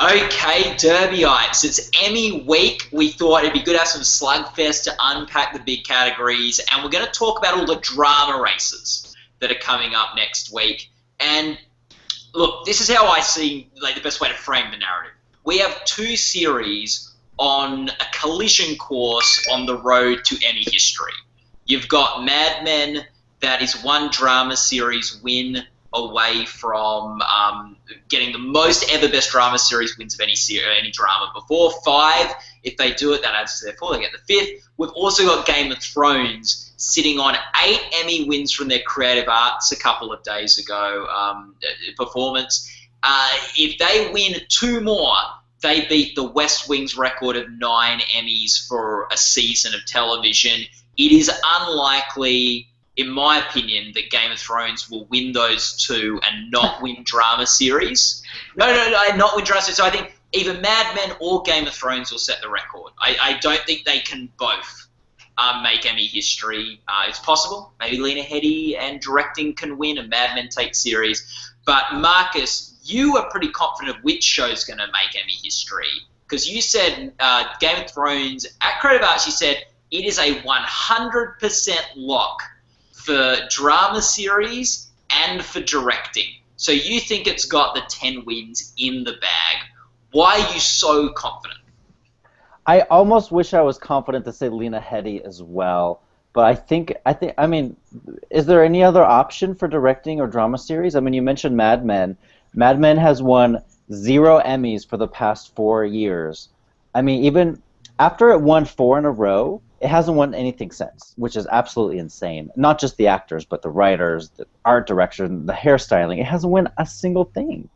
Okay, Derbyites, it's Emmy week. We thought it'd be good to have some slugfest to unpack the big categories, and we're going to talk about all the drama races that are coming up next week. And look, this is how I see the best way to frame the narrative. We have two series on a collision course on the road to Emmy history. You've got Mad Men, that is one drama series win away from getting the most ever best drama series wins of any drama before. 5, if they do it, that adds to their 4. They get the 5th. We've also got Game of Thrones sitting on 8 Emmy wins from their creative arts a couple of days ago performance. If they win 2 more, they beat the West Wing's record of 9 Emmys for a season of television. It is unlikely, in my opinion, that Game of Thrones will win those 2 and not win drama series. No, not win drama series. So I think either Mad Men or Game of Thrones will set the record. I don't think they can both make Emmy history. It's possible. Maybe Lena Headey and directing can win and Mad Men take series. But Marcus, you are pretty confident of which show's going to make Emmy history. Because you said Game of Thrones, at Creative Arts, you said it is a 100% lock for drama series and for directing. So you think it's got the 10 wins in the bag. Why are you so confident? I almost wish I was confident to say Lena Headey as well, but I mean, is there any other option for directing or drama series? I mean, you mentioned Mad Men. Mad Men has won 0 Emmys for the past 4 years. I mean, even after it won 4 in a row, it hasn't won anything since, which is absolutely insane. Not just the actors, but the writers, the art direction, the hairstyling. It hasn't won a single thing.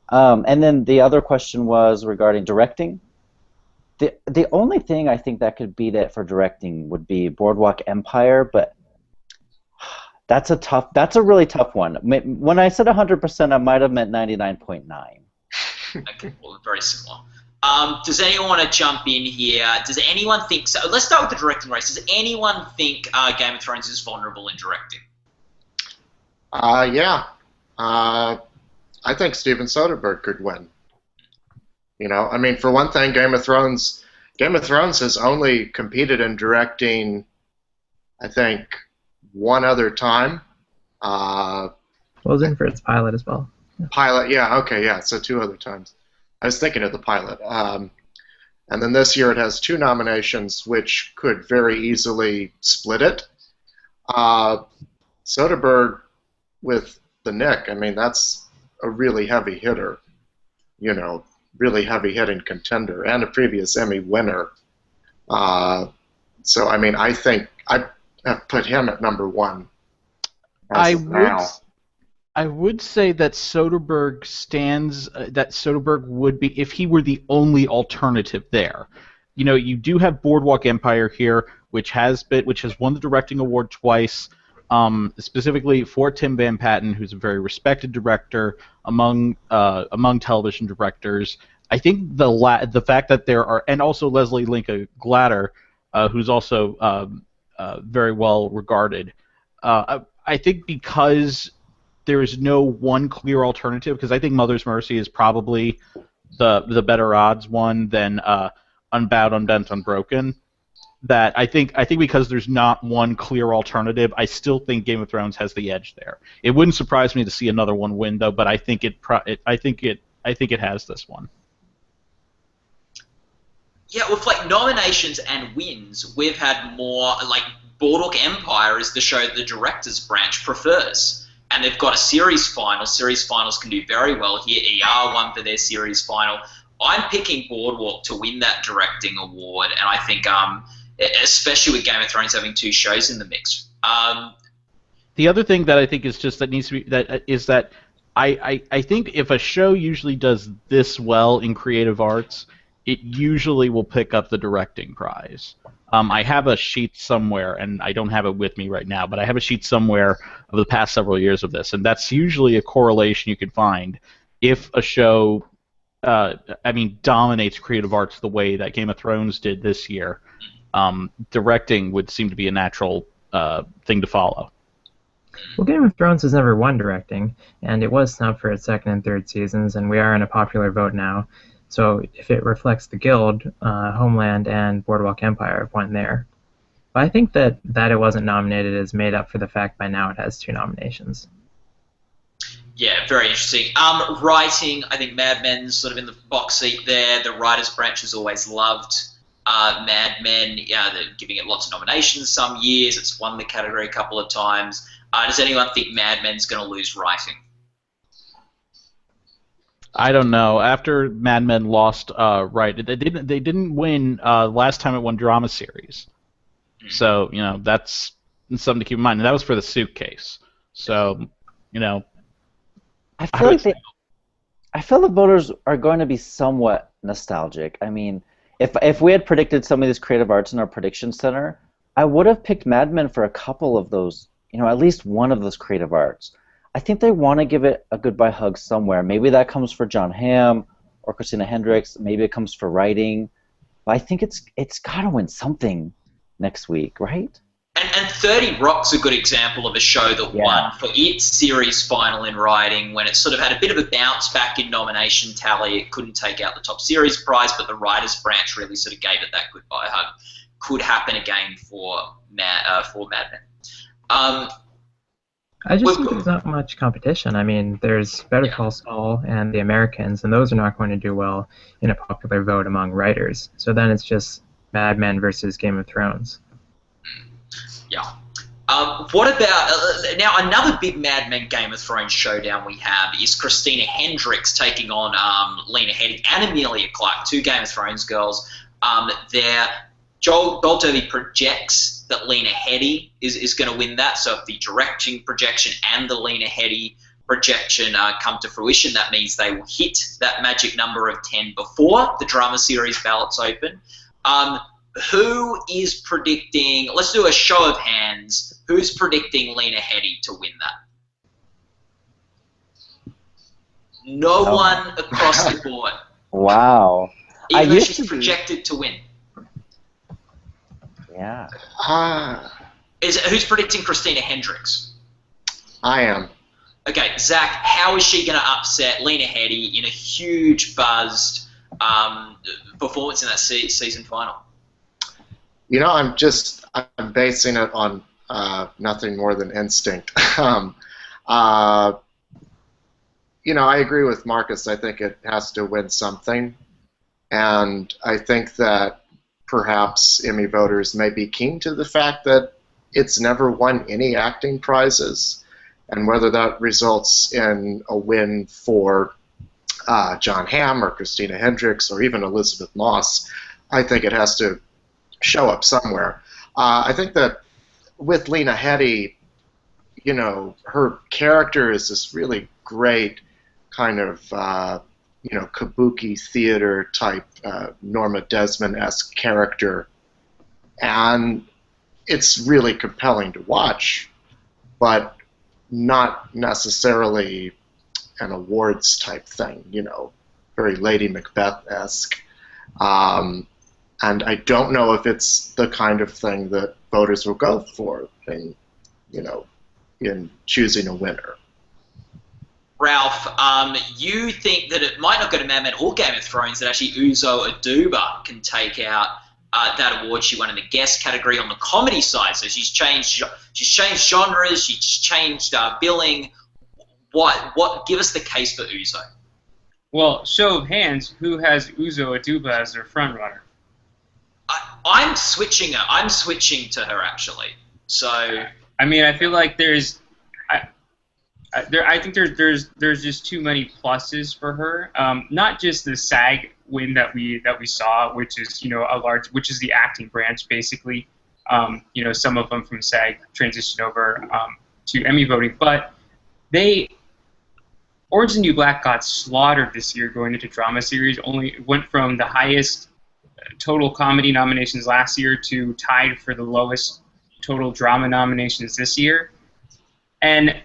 And then the other question was regarding directing. The only thing I think that could beat it for directing would be Boardwalk Empire, but that's a really tough one. When I said 100%, I might have meant 99.9. Okay, well, very similar. Does anyone want to jump in here? Does anyone think so? Let's start with the directing race. Does anyone think Game of Thrones is vulnerable in directing? Yeah. I think Steven Soderbergh could win. You know, I mean, for one thing, Game of Thrones has only competed in directing, I think, one other time. Well, it was in for its pilot as well. Pilot, yeah, okay, yeah, so 2 other times. I was thinking of the pilot. And then this year it has 2 nominations, which could very easily split it. Soderbergh with The Knick, I mean, that's a really heavy hitter, you know, really heavy-hitting contender, and a previous Emmy winner. So, I mean, I think I have put him at number 1. I would say that Soderbergh that Soderbergh would be, if he were the only alternative there. You know, you do have Boardwalk Empire here, which has won the directing award twice, specifically for Tim Van Patten, who's a very respected director among television directors. I think the fact that there are, and also Leslie Linka Glatter, who's also very well regarded. I think because there is no one clear alternative, because I think Mother's Mercy is probably the better odds one than Unbowed, Unbent, Unbroken. That I think because there's not one clear alternative, I still think Game of Thrones has the edge there. It wouldn't surprise me to see another one win though, but I think it has this one. Yeah, with nominations and wins, we've had more Boardwalk Empire is the show the directors branch prefers. And they've got a series final. Series finals can do very well here. ER won for their series final. I'm picking Boardwalk to win that directing award, and I think, especially with Game of Thrones having 2 shows in the mix. The other thing that I think is just that needs to be is that I think if a show usually does this well in creative arts, it usually will pick up the directing prize. I have a sheet somewhere, and I don't have it with me right now, but I have a sheet somewhere of the past several years of this, and that's usually a correlation you can find if a show, dominates creative arts the way that Game of Thrones did this year. Directing would seem to be a natural thing to follow. Well, Game of Thrones has never won directing, and it was snubbed for its 2nd and 3rd seasons, and we are in a popular vote now. So if it reflects the Guild, Homeland, and Boardwalk Empire went there. But I think that it wasn't nominated is made up for the fact by now it has 2 nominations. Yeah, very interesting. Writing, I think Mad Men's sort of in the box seat there. The writers' branch has always loved Mad Men. They're giving it lots of nominations some years. It's won the category a couple of times. Does anyone think Mad Men's going to lose writing? I don't know. After Mad Men lost, they didn't win last time it won drama series. So that's something to keep in mind. And that was for the Suitcase. So I feel the voters are going to be somewhat nostalgic. I mean, if we had predicted some of these creative arts in our prediction center, I would have picked Mad Men for a couple of those. At least one of those creative arts. I think they want to give it a goodbye hug somewhere. Maybe that comes for John Hamm or Christina Hendricks. Maybe it comes for writing. But I think it's got to win something next week, right? And 30 Rock's a good example of a show that won for its series final in writing when it sort of had a bit of a bounce back in nomination tally. It couldn't take out the top series prize, but the writers' branch really sort of gave it that goodbye hug. Could happen again for Mad Men. I just think there's not much competition. I mean, there's Better Call Saul and The Americans, and those are not going to do well in a popular vote among writers. So then it's just Mad Men versus Game of Thrones. Yeah. What about now? Another big Mad Men Game of Thrones showdown we have is Christina Hendricks taking on Lena Headey and Emilia Clarke, 2 Game of Thrones girls. Joel Derby projects that Lena Headey is going to win that. So if the directing projection and the Lena Headey projection come to fruition, that means they will hit that magic number of 10 before the drama series ballots open. Who is predicting, let's do a show of hands, who's predicting Lena Headey to win that? No one across the board. Wow. Even though she's projected to win. Yeah. Who's predicting Christina Hendricks? I am. Okay, Zach, how is she going to upset Lena Headey in a huge buzzed performance in that season final? I'm basing it on nothing more than instinct. I agree with Marcus. I think it has to win something, and I think that perhaps Emmy voters may be keen to the fact that it's never won any acting prizes, and whether that results in a win for John Hamm or Christina Hendricks or even Elizabeth Moss, I think it has to show up somewhere. I think that with Lena Headey, her character is this really great kind of kabuki theater type Norma Desmond-esque character, and it's really compelling to watch, but not necessarily an awards type thing, very Lady Macbeth-esque. And I don't know if it's the kind of thing that voters will go for in choosing a winner. Ralph, you think that it might not go to Mad Men or Game of Thrones, that actually Uzo Aduba can take out that award she won in the guest category on the comedy side. So she's changed genres, she's changed billing. What? Give us the case for Uzo. Well, show of hands, who has Uzo Aduba as their frontrunner? I'm switching her. I'm switching to her actually. So I mean, I feel like I think there's just too many pluses for her. Not just the SAG win that we saw, which is which is the acting branch basically. Some of them from SAG transitioned over to Emmy voting, but Orange is the New Black got slaughtered this year going into drama series. Only went from the highest total comedy nominations last year to tied for the lowest total drama nominations this year. And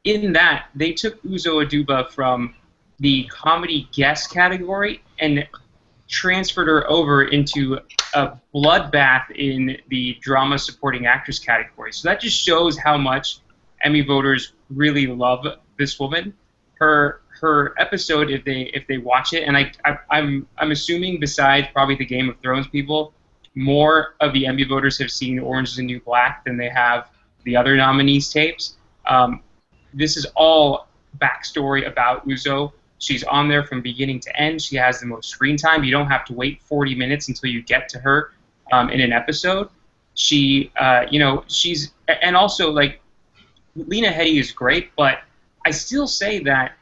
in that, they took Uzo Aduba from the comedy guest category and transferred her over into a bloodbath in the drama supporting actress category. So that just shows how much Emmy voters really love this woman. Her her episode if they watch it, and I'm assuming besides probably the Game of Thrones people, more of the Emmy voters have seen Orange is the New Black than they have the other nominees' tapes. This is all backstory about Uzo. She's on there from beginning to end. She has the most screen time. You don't have to wait 40 minutes until you get to her in an episode. She, she's, and also, like, Lena Headey is great, but I still say that,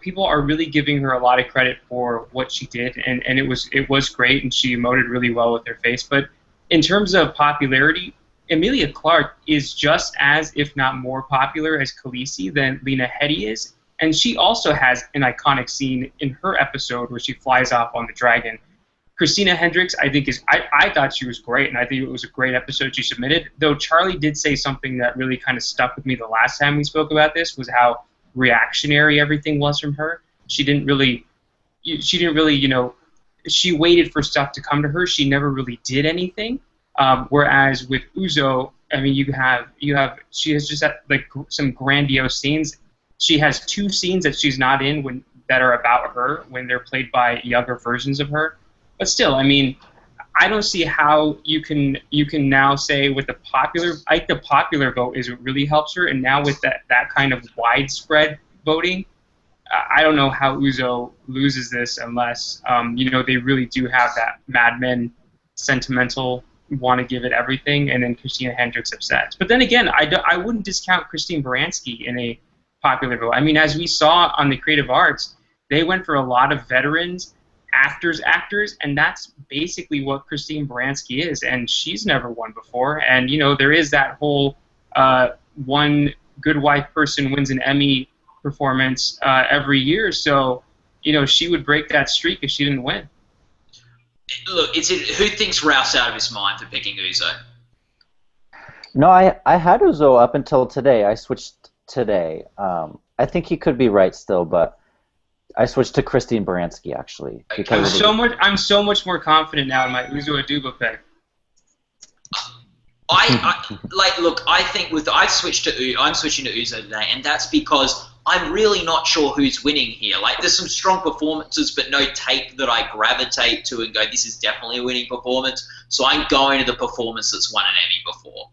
people are really giving her a lot of credit for what she did, and it was great, and she emoted really well with her face. But in terms of popularity, Emilia Clarke is just as, if not more popular as Khaleesi than Lena Headey is, and she also has an iconic scene in her episode where she flies off on the dragon. Christina Hendricks, I think, I thought she was great, and I think it was a great episode she submitted, though Charlie did say something that really kind of stuck with me the last time we spoke about this, was how reactionary everything was from her. She didn't really, she waited for stuff to come to her. She never really did anything. Whereas with Uzo, I mean, she has just like some grandiose scenes. She has 2 scenes that she's not in that are about her when they're played by younger versions of her. But still, I mean, I don't see how you can now say with the popular vote is what really helps her, and now with that kind of widespread voting, I don't know how Uzo loses this unless they really do have that Mad Men sentimental want to give it everything, and then Christina Hendricks upsets. But then again, I wouldn't discount Christine Baranski in a popular vote. I mean, as we saw on the Creative Arts, they went for a lot of veterans, actors, and that's basically what Christine Baranski is, and she's never won before. And there is that whole one good wife person wins an Emmy performance every year, so she would break that streak if she didn't win. Look, who thinks Ralph's out of his mind for picking Uzo? No, I had Uzo up until today. I switched today. I think he could be right still, but I switched to Christine Baranski actually. I'm so much more confident now in my Uzo Aduba pick. I think I'm switching to Uzo today, and that's because I'm really not sure who's winning here. Like, there's some strong performances, but no tape that I gravitate to and go, this is definitely a winning performance. So I'm going to the performance that's won an Emmy before.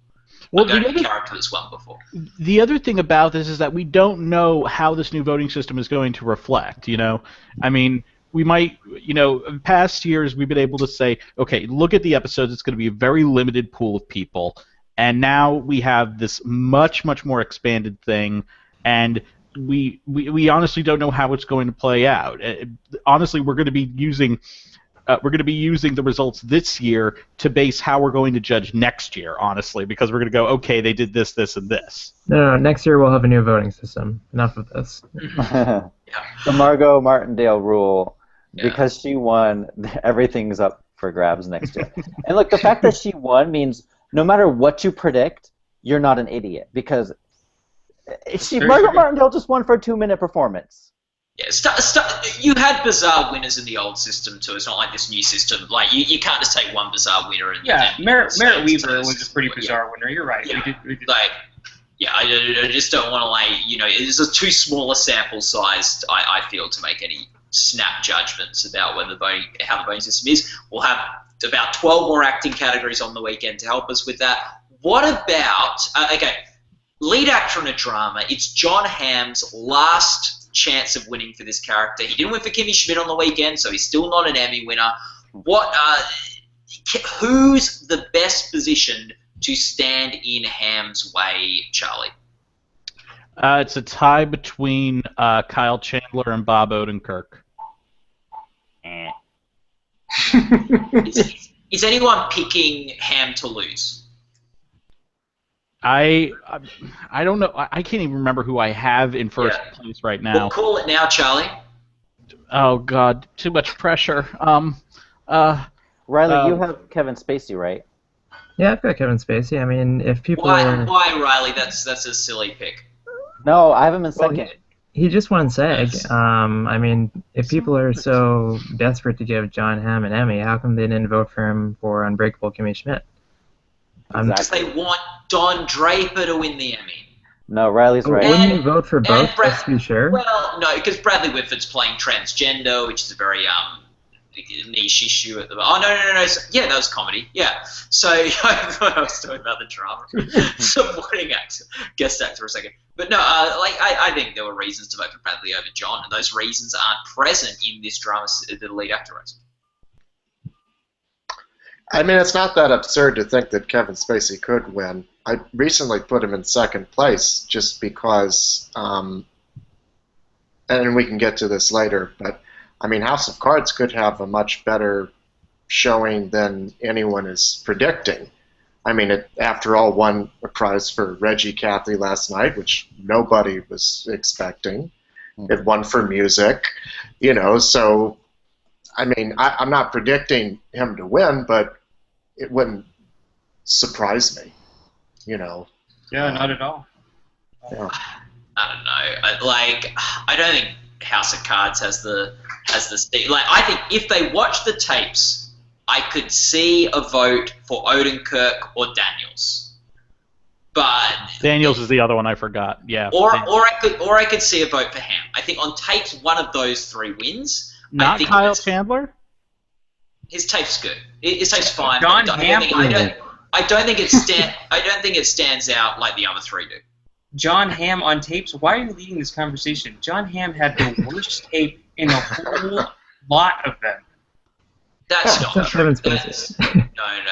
Well, I'm going to the character that's won before. The other thing about this is that we don't know how this new voting system is going to reflect. I mean, we might, in past years we've been able to say, okay, look at the episodes. It's going to be a very limited pool of people, and now we have this much more expanded thing, and we honestly don't know how it's going to play out. Honestly, we're going to be using the results this year to base how we're going to judge next year, honestly, because we're going to go, okay, they did this, this, and this. No, next year we'll have a new voting system. Enough of this. The Margot Martindale rule, because she won, everything's up for grabs next year. And look, the fact that she won means no matter what you predict, you're not an idiot, because Margot Martindale just won for a 2-minute performance. Yeah, you had bizarre winners in the old system too. It's not like this new system. Like you can't just take one bizarre winner and Merritt Weaver was a pretty bizarre winner. You're right. Yeah. We did. I just don't want to it's a too small a sample size. I feel to make any snap judgments about how the voting system is. We'll have about 12 more acting categories on the weekend to help us with that. What about lead actor in a drama? It's Jon Hamm's last chance of winning for this character. He didn't win for Kimmy Schmidt on the weekend, so he's still not an Emmy winner. Who's the best positioned to stand in Hamm's way, Charlie? It's a tie between Kyle Chandler and Bob Odenkirk. Is anyone picking Hamm to lose? I don't know. I can't even remember who I have in first place right now. Well, call it now, Charlie. Oh God, too much pressure. Riley, you have Kevin Spacey, right? Yeah, I've got Kevin Spacey. I mean, if people why Riley? That's a silly pick. No, I have him in second. He just won SAG. I mean, if people are so desperate to give Jon Hamm an Emmy, how come they didn't vote for him for Unbreakable Kimmy Schmidt? Because they want Don Draper to win the Emmy. No, Riley's right. Wouldn't you vote for both, Brad- just to be sure? Well, no, because Bradley Whitford's playing transgender, which is a very niche issue at the moment. Oh, no. Yeah, that was comedy. Yeah. So I thought I was talking about the drama. Supporting actor, guest actor for a second. But no, I think there were reasons to vote for Bradley over John, and those reasons aren't present in this drama, the lead actor race. I mean, it's not that absurd to think that Kevin Spacey could win. I recently put him in second place just because, and we can get to this later, but I mean, House of Cards could have a much better showing than anyone is predicting. I mean, it, after all, won a prize for Reggie Cathy last night, which nobody was expecting. It won for music, so, I mean, I'm not predicting him to win, but it wouldn't surprise me, Yeah, not at all. Yeah. I don't know. I don't think House of Cards has the I think if they watch the tapes, I could see a vote for Odenkirk or Daniels. But Daniels is the other one I forgot. Yeah. Or I could see a vote for Ham. I think on tapes one of those three wins. Not Kyle Chandler? His tape's good. His tape's fine. John Hamm. I don't think it stands out like the other three do. John Hamm on tapes. Why are you leading this conversation? John Hamm had the worst tape in a whole lot of them. That's not true. No,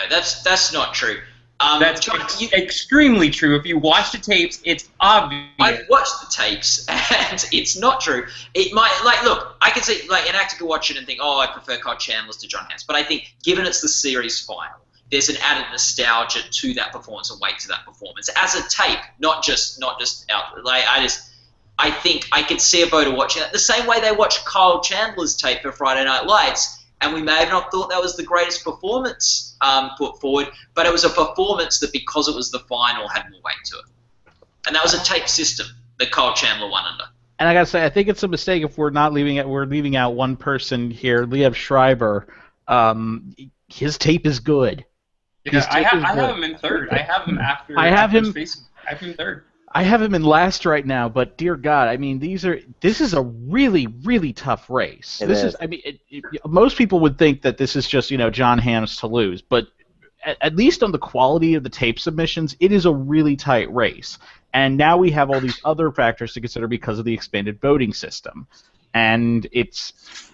that's not true. That's extremely true. If you watch the tapes, it's obvious. I've watched the tapes, and it's not true. It might, look, I can see, an actor could watch it and think, oh, I prefer Kyle Chandler's to John Hamm's. But I think, given it's the series final, there's an added nostalgia to that performance and weight to that performance as a tape, not just out. I think I could see a voter watching that the same way they watch Kyle Chandler's tape for Friday Night Lights. And we may have not thought that was the greatest performance put forward, but it was a performance that, because it was the final, had more weight to it. And that was a tape system that Kyle Chandler won under. And I gotta say, I think it's a mistake if we're leaving out one person here, Liev Schreiber. His tape is good. Yeah, I have him in third. I have him after. I have him third. I have him in last right now, but dear God, I mean, this is a really, really tough race. Most people would think that this is just, John Hamm's to lose, but at least on the quality of the tape submissions, it is a really tight race. And now we have all these other factors to consider because of the expanded voting system. And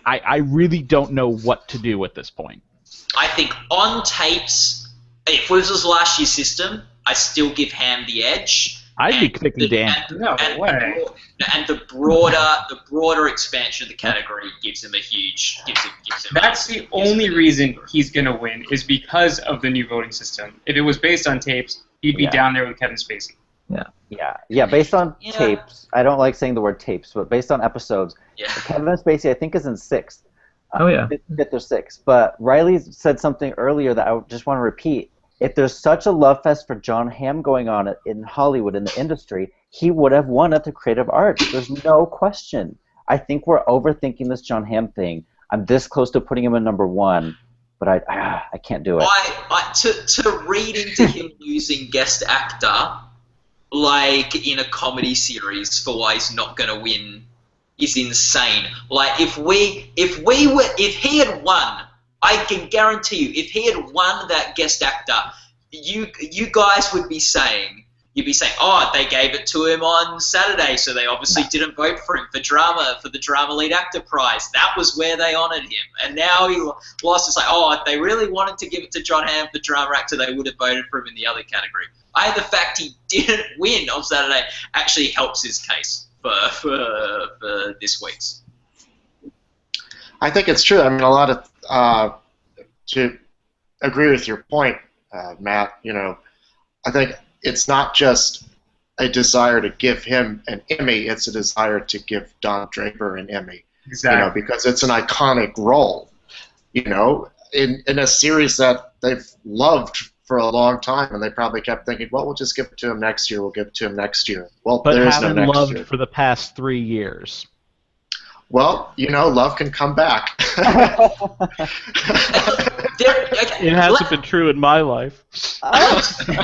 I really don't know what to do at this point. I think on tapes, if this was last year's system, I still give Ham the edge. I'd be picking Dan. And the broader expansion of the category gives him a huge. That's the only reason he's gonna win is because of the new voting system. If it was based on tapes, he'd be down there with Kevin Spacey. Yeah. Based on tapes, I don't like saying the word tapes, but based on episodes, Kevin Spacey I think is in sixth. Fifth or sixth. But Riley said something earlier that I just want to repeat. If there's such a love fest for John Hamm going on in Hollywood, in the industry, he would have won at the Creative Arts. There's no question. I think we're overthinking this John Hamm thing. I'm this close to putting him in number one, but I can't do it. To read into him losing guest actor, in a comedy series for why he's not going to win, is insane. If he had won, I can guarantee you, if he had won that guest actor, you guys would be saying, oh, they gave it to him on Saturday, so they obviously didn't vote for him for the drama lead actor prize. That was where they honoured him, and now he lost. It's like, oh, if they really wanted to give it to John Hamm for drama actor, they would have voted for him in the other category. The fact he didn't win on Saturday actually helps his case for this week's. I think it's true. I mean, a lot of to agree with your point, Matt. I think it's not just a desire to give him an Emmy; it's a desire to give Don Draper an Emmy. Exactly. Because it's an iconic role. In a series that they've loved for a long time, and they probably kept thinking, well, we'll just give it to him next year. We'll give it to him next year. Well, but there is no haven't next loved year. for the past 3 years. Well, love can come back. It hasn't been true in my life.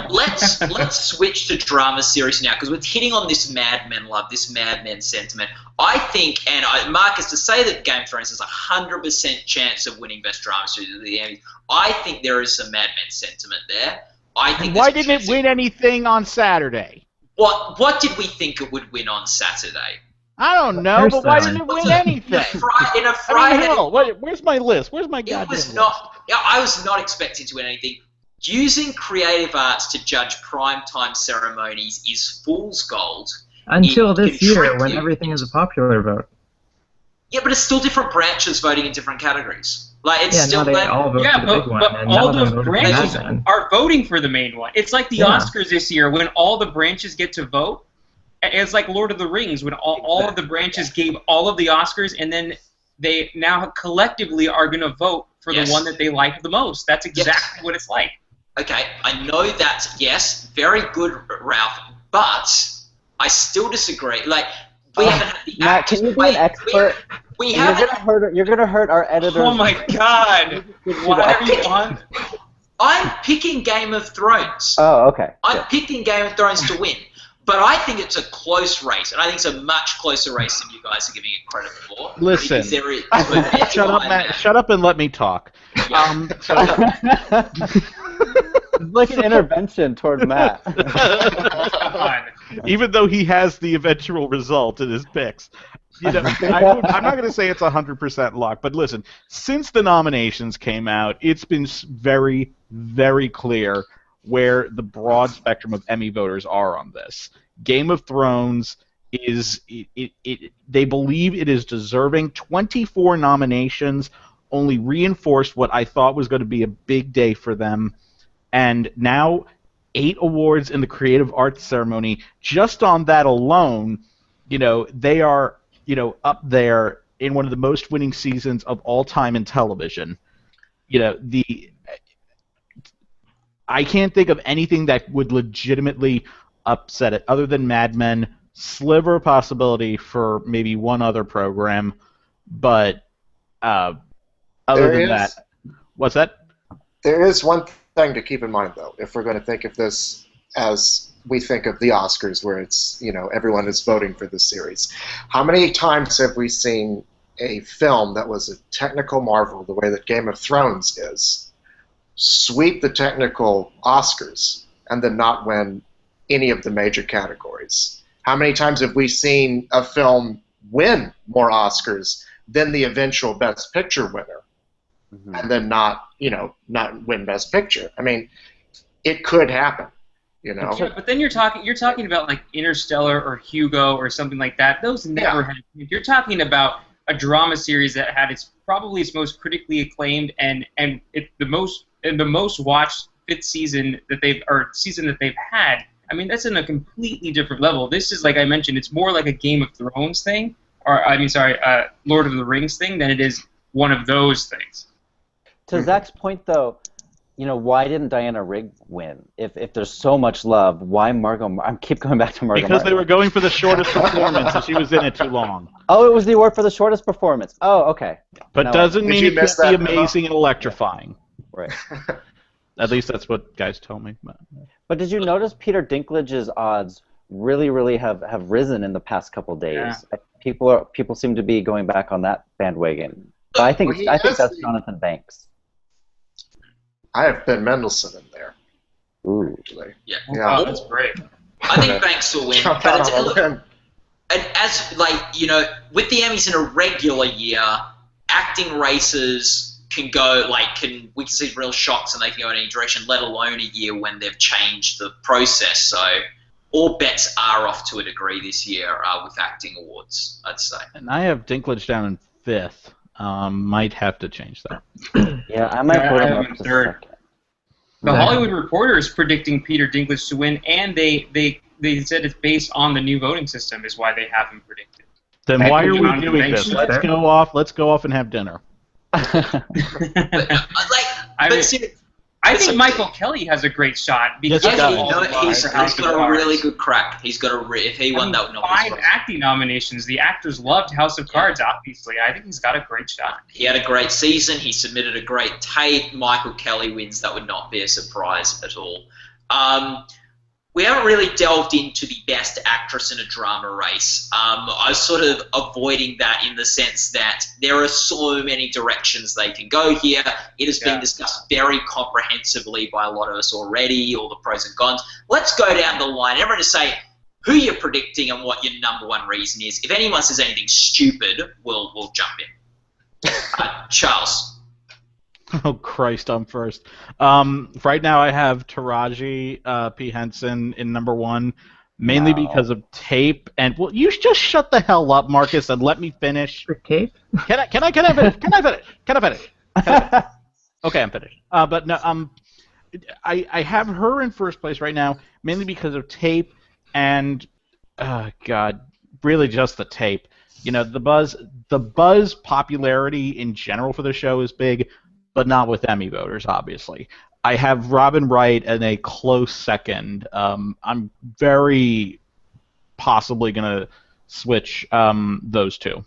Let's switch to drama series now, because we're hitting on this Mad Men love, this Mad Men sentiment. I think, and Marcus, to say that Game of Thrones has a 100% chance of winning Best Drama Series at the Emmys, I think there is some Mad Men sentiment there. I think. Why didn't it win anything on Saturday? What did we think it would win on Saturday? I don't know, but why didn't it win anything? In a Friday. Where's my list? Where's my goddamn list? I was not expecting to win anything. Using creative arts to judge primetime ceremonies is fool's gold. Until this year, when everything is a popular vote. Yeah, but it's still different branches voting in different categories. Like it's still they all vote for the big one, but and all none of those them voted for branches Mad Men. are voting for the main one. It's like the Oscars this year when all the branches get to vote. It's like Lord of the Rings when all of the branches gave all of the Oscars, and then they now collectively are going to vote for the one that they like the most. That's exactly what it's like. Okay, I know that, yes, very good, Ralph, but I still disagree. Like, we haven't had the Matt, can you be an expert? You're gonna hurt our editors. Oh my God! Why are you on? I'm picking Game of Thrones. Oh, okay. I'm picking Game of Thrones to win. But I think it's a close race, and I think it's a much closer race than you guys are giving it credit for. Listen, shut up, Matt. Shut up and let me talk. Yeah. It's like an intervention toward Matt. Even though he has the eventual result in his picks. I'm not going to say it's 100% luck, but listen, since the nominations came out, it's been very, very clear where the broad spectrum of Emmy voters are on this. Game of Thrones is they believe it is deserving. 24 nominations only reinforced what I thought was going to be a big day for them. And now 8 awards in the Creative Arts ceremony. Just on that alone, they are, up there in one of the most winning seasons of all time in television. I can't think of anything that would legitimately upset it, other than Mad Men. Sliver possibility for maybe one other program, but other than that, what's that? There is one thing to keep in mind, though, if we're going to think of this as we think of the Oscars, where it's everyone is voting for the series. How many times have we seen a film that was a technical marvel, the way that Game of Thrones is, sweep the technical Oscars and then not win any of the major categories? How many times have we seen a film win more Oscars than the eventual Best Picture winner, and then not win Best Picture? I mean, it could happen, Yeah, but then you're talking about like Interstellar or Hugo or something like that. Those never happen. You're talking about a drama series that had probably its most critically acclaimed and the most watched fifth season that they've had. I mean, that's in a completely different level. This is, like I mentioned, it's more like a Game of Thrones thing, Lord of the Rings thing, than it is one of those things. To Zach's point, though, why didn't Diana Rigg win? If there's so much love, why Margot? I keep going back to Margot. Because they were going for the shortest performance, and she was in it too long. Oh, it was the award for the shortest performance. Oh, okay. But doesn't mean it can't be amazing and electrifying. Right. At least that's what guys tell me. But did you notice Peter Dinklage's odds really, really have risen in the past couple days? Yeah. People seem to be going back on that bandwagon. But I think that's Jonathan Banks. I have Ben Mendelsohn in there. Ooh. Yeah. Oh, that's great. I think Banks will win. And as with the Emmys in a regular year, acting races we can see real shocks and they can go in any direction, let alone a year when they've changed the process. So all bets are off to a degree this year with acting awards, I'd say. And I have Dinklage down in 5th. Might have to change that. Yeah, I might put him up to 2nd. The Hollywood Reporter is predicting Peter Dinklage to win, and they said it's based on the new voting system is why they have him predicted. Then why are we doing this? Let's go off and have dinner. I I think Michael Kelly has a great shot because Yes, he he's got a really good crack. He's got if he won that, would not be 5 acting nominations. The actors loved House of Cards. Obviously, I think he's got a great shot. He had a great season. He submitted a great tape. Michael Kelly wins. That would not be a surprise at all. We haven't really delved into the best actress in a drama race. I was sort of avoiding that in the sense that there are so many directions they can go here. It has been discussed very comprehensively by a lot of us already, all the pros and cons. Let's go down the line. Everyone just say who you're predicting and what your number one reason is. If anyone says anything stupid, we'll jump in. Charles. Oh, Christ, I'm first. Right now I have Taraji P. Henson in number 1, mainly because of tape. And, well, you just shut the hell up, Marcus, and let me finish. For tape? Can I finish? Can I finish? Okay, I'm finished. But no, I have her in first place right now, mainly because of tape and, God, really just the tape. You know, the buzz popularity in general for the show is big, but not with Emmy voters, obviously. I have Robin Wright in a close second. I'm very possibly going to switch those two.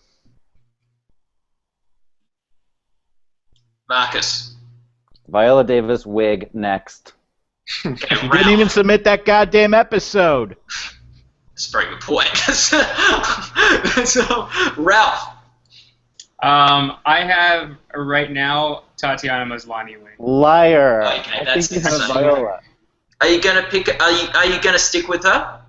Marcus. Viola Davis wig next. Okay, You didn't even submit that goddamn episode. That's a very good point. So, Ralph. I have right now Tatiana Maslany winning. Liar. Okay, I think you have Viola. Are you gonna pick? Are you gonna stick with her?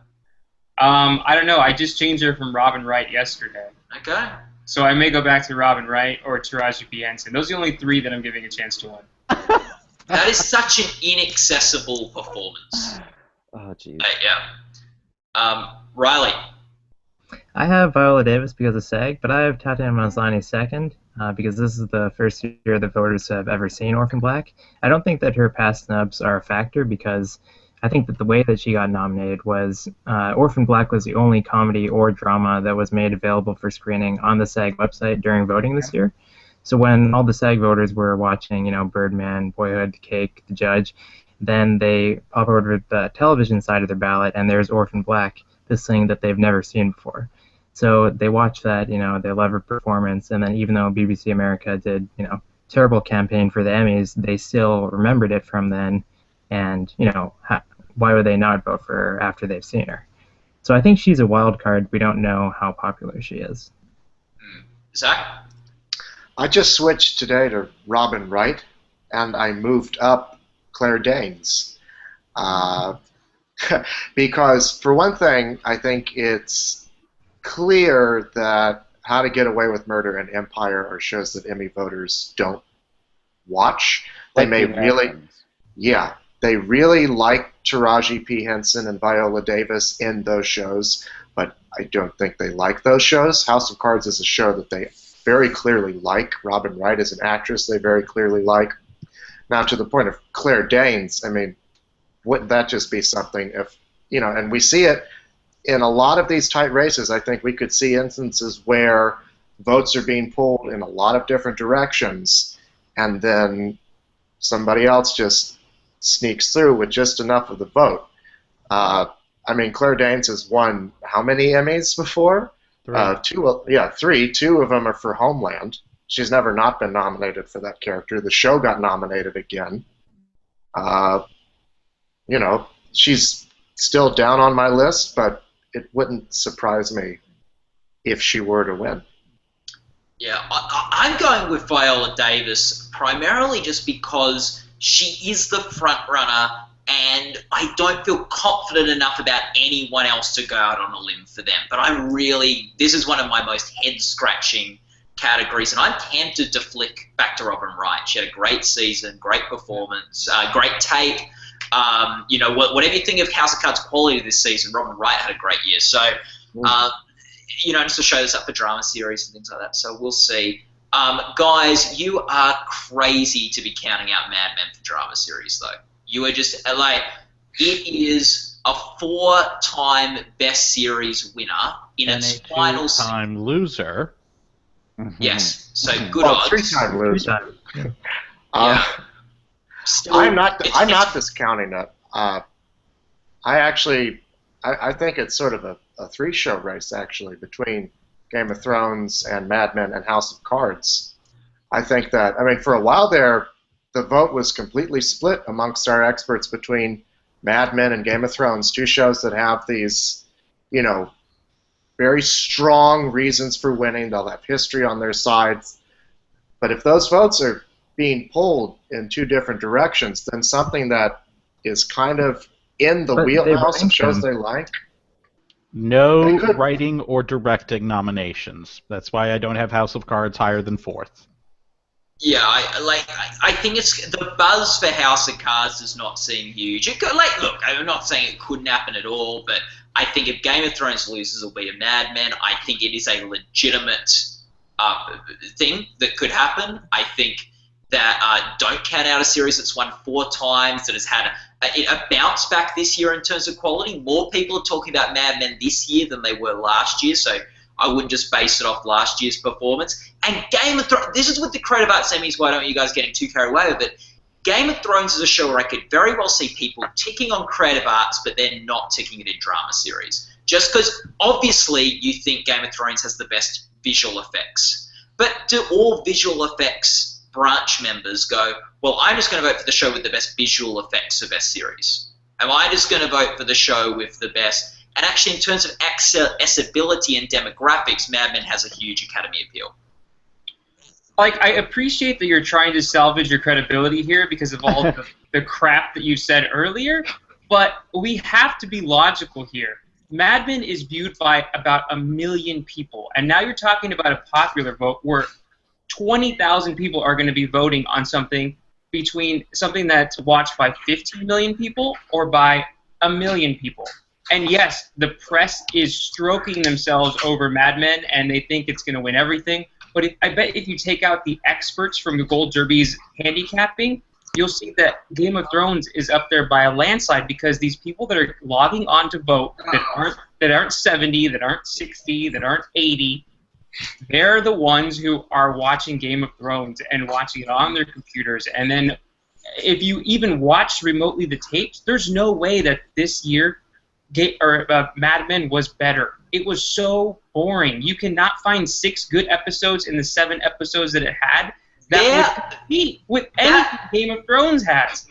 I don't know. I just changed her from Robin Wright yesterday. Okay. So I may go back to Robin Wright or Taraji P. Henson. Those are the only 3 that I'm giving a chance to win. That is such an inaccessible performance. Oh, jeez. Yeah. Riley. I have Viola Davis because of SAG, but I have Tatiana Maslany second because this is the first year the voters have ever seen Orphan Black. I don't think that her past snubs are a factor because I think that the way that she got nominated was Orphan Black was the only comedy or drama that was made available for screening on the SAG website during voting this year. So when all the SAG voters were watching, you know, Birdman, Boyhood, The Cake, The Judge, then they pop over to the television side of their ballot and there's Orphan Black, this thing that they've never seen before. So they watch that, you know, they love her performance, and then even though BBC America did, you know, terrible campaign for the Emmys, they still remembered it from then, and, you know, why would they not vote for her after they've seen her? So I think she's a wild card. We don't know how popular she is. Zach? I just switched today to Robin Wright, and I moved up Claire Danes. Because, for one thing, I think it's clear that How to Get Away with Murder and Empire are shows that Emmy voters don't watch. They may really, they really like Taraji P. Henson and Viola Davis in those shows, but I don't think they like those shows. House of Cards is a show that they very clearly like. Robin Wright is an actress they very clearly like. Now, to the point of Claire Danes, I mean, wouldn't that just be something if, you know, and we see it in a lot of these tight races. I think we could see instances where votes are being pulled in a lot of different directions, and then somebody else just sneaks through with just enough of the vote. I mean, Claire Danes has won how many Emmys before? 3. 3. 2 of them are for Homeland. She's never not been nominated for that character. The show got nominated again. You know, she's still down on my list, but it wouldn't surprise me if she were to win. Yeah, I'm going with Viola Davis primarily just because she is the front runner, and I don't feel confident enough about anyone else to go out on a limb for them. But this is one of my most head-scratching categories, and I'm tempted to flick back to Robin Wright. She had a great season, great performance, great tape. You know, whatever you think of House of Cards' quality this season, Robin Wright had a great year. So, you know, just to show this up for drama series and things like that. So we'll see. Guys, you are crazy to be counting out Mad Men for drama series, though. You are just, like, it is a 4-time Best Series winner in its final season. 2-time loser. Yes, so good odds. 3-time loser. Yeah. still, I'm not discounting it. I think it's sort of a three-show race actually between Game of Thrones and Mad Men and House of Cards. I think that for a while there, the vote was completely split amongst our experts between Mad Men and Game of Thrones, two shows that have these, very strong reasons for winning. They'll have history on their sides. But if those votes are being pulled in two different directions, then something that is kind of in the wheelhouse of shows they like. No writing or directing nominations. That's why I don't have House of Cards higher than 4th. Yeah, I think it's the buzz for House of Cards does not seem huge. Look, I'm not saying it couldn't happen at all, but I think if Game of Thrones loses, it'll be a Mad Men. I think it is a legitimate thing that could happen. I think that don't count out a series that's won 4 times, that has had a bounce back this year in terms of quality. More people are talking about Mad Men this year than they were last year, so I wouldn't just base it off last year's performance. And Game of Thrones, this is with the Creative Arts Emmys, why don't you guys getting too carried away with it. Game of Thrones is a show where I could very well see people ticking on Creative Arts, but they're not ticking it in drama series. Just because, obviously, you think Game of Thrones has the best visual effects. But do all visual effects branch members go, well, I'm just going to vote for the show with the best visual effects for best series? Am I just going to vote for the show with the best? And actually, in terms of accessibility and demographics, Mad Men has a huge Academy appeal. I appreciate that you're trying to salvage your credibility here because of all the crap that you said earlier, but we have to be logical here. Mad Men is viewed by about 1 million people, and now you're talking about a popular vote where 20,000 people are going to be voting on something between something that's watched by 15 million people or by 1 million people. And yes, the press is stroking themselves over Mad Men, and they think it's going to win everything. But I bet if you take out the experts from the Gold Derby's handicapping, you'll see that Game of Thrones is up there by a landslide because these people that are logging on to vote that aren't 70, that aren't 60, that aren't 80, they're the ones who are watching Game of Thrones and watching it on their computers. And then if you even watch remotely the tapes, there's no way that this year Mad Men was better. It was so boring. You cannot find 6 good episodes in the 7 episodes that it had that would compete with anything Game of Thrones has.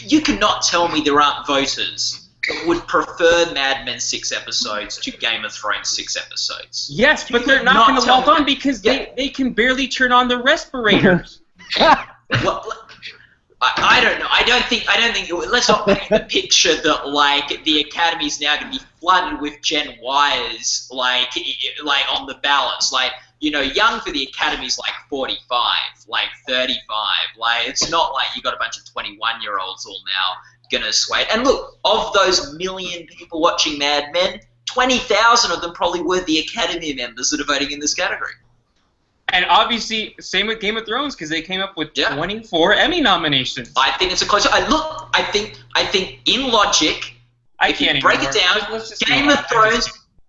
You cannot tell me there aren't voters that would prefer Mad Men 6 episodes to Game of Thrones 6 episodes. Yes, but they're not going to log on because they can barely turn on the respirators. Well, I don't know. I don't think. Let's not paint the picture that the Academy's now going to be flooded with Gen Ys on the ballots. Young for the Academy's 45, 35. It's not like you got a bunch of 21-year-olds all now going to sway it. And look, of those 1 million people watching Mad Men, 20,000 of them probably were the Academy members that are voting in this category. And obviously, same with Game of Thrones because they came up with 24 Emmy nominations. I think it's a close. I think in logic, if you break it down,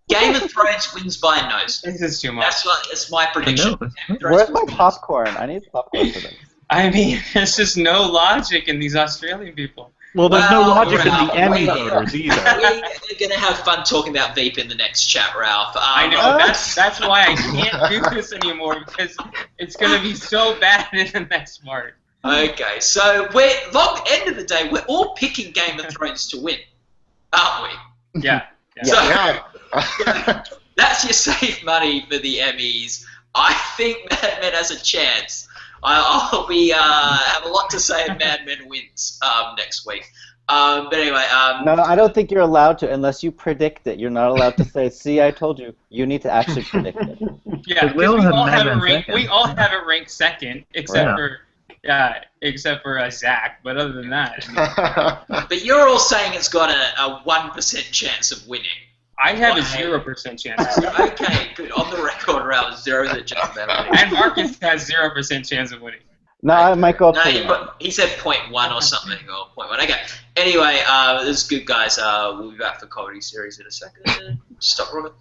Game of Thrones wins by a nose. This is too much. That's my prediction. Where's my popcorn? I need popcorn for this. I mean, there's just no logic in these Australian people. Well, there's no logic in the Emmy voters either. We're going to have fun talking about Veep in the next chat, Ralph. I know. That's why I can't do this anymore because it's going to be so bad in the next part. Okay, so end of the day, we're all picking Game of Thrones to win, aren't we? Yeah. So, that's your safe money for the Emmys. I think Mad Men has a chance. I'll be have a lot to say if Mad Men wins next week. But anyway, no, I don't think you're allowed to unless you predict it. You're not allowed to say, "See, I told you." You need to actually predict it. Yeah, because we all have it ranked second, except for Zach. But other than that, but you're all saying it's got a 1% chance of winning. I have a 0% chance. Okay, good. On the record, Ralph, 0% chance of winning. And Marcus has 0% chance of winning. No, I might go up to he said 0.1 or something, or 0.1. Okay. Anyway, this is good, guys. We'll be back for Comedy Series in a second. Stop, Robert.